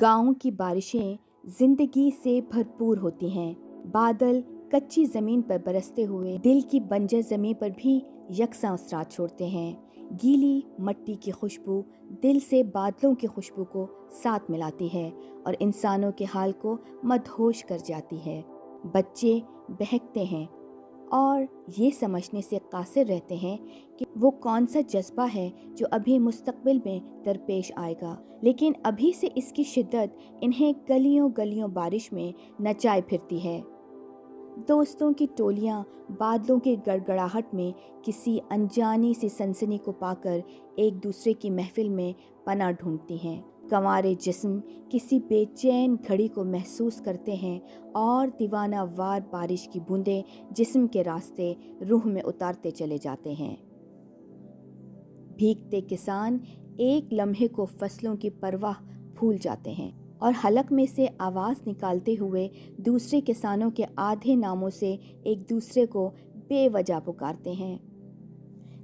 गाँव की बारिशें जिंदगी से भरपूर होती हैं। बादल कच्ची जमीन पर बरसते हुए दिल की बंजर जमीन पर भी यकसा असरात छोड़ते हैं। गीली मट्टी की खुशबू दिल से बादलों की खुशबू को साथ मिलाती है और इंसानों के हाल को मदहोश कर जाती है। बच्चे बहकते हैं और ये समझने से कासिर रहते हैं कि वो कौन सा जज्बा है जो अभी मुस्तकबिल में दरपेश आएगा, लेकिन अभी से इसकी शिद्दत इन्हें गलियों गलियों बारिश में नचाए फिरती है। दोस्तों की टोलियां बादलों के गड़गड़ाहट में किसी अनजानी सी सनसनी को पाकर एक दूसरे की महफिल में पनाह ढूंढती हैं। कंवारे जिस्म किसी बेचैन घड़ी को महसूस करते हैं और दीवाना वार बारिश की बूंदें जिस्म के रास्ते रूह में उतारते चले जाते हैं। भीगते किसान एक लम्हे को फसलों की परवाह भूल जाते हैं और हलक में से आवाज़ निकालते हुए दूसरे किसानों के आधे नामों से एक दूसरे को बेवजह पुकारते हैं।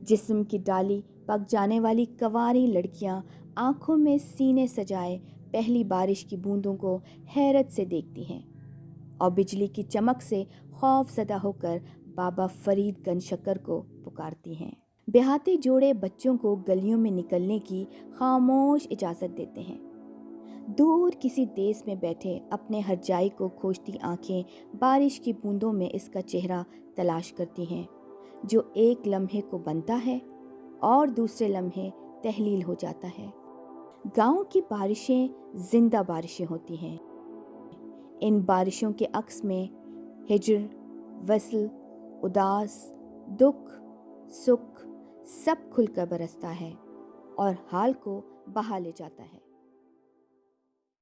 जिस्म की डाली पक जाने वाली कंवारी लड़कियां आंखों में सीने सजाए पहली बारिश की बूंदों को हैरत से देखती हैं और बिजली की चमक से खौफजदा होकर बाबा फरीद गंजशकर को पुकारती हैं। ब्याहते जोड़े बच्चों को गलियों में निकलने की खामोश इजाज़त देते हैं। दूर किसी देश में बैठे अपने हरजाई को खोजती आंखें बारिश की बूंदों में इसका चेहरा तलाश करती हैं, जो एक लम्हे को बनता है और दूसरे लम्हे तहलील हो जाता है। गांव की बारिशें जिंदा बारिशें होती हैं। इन बारिशों के अक्स में हिज्र, वस्ल, उदास, दुख, सुख सब खुलकर बरसता है और हाल को बहा ले जाता है।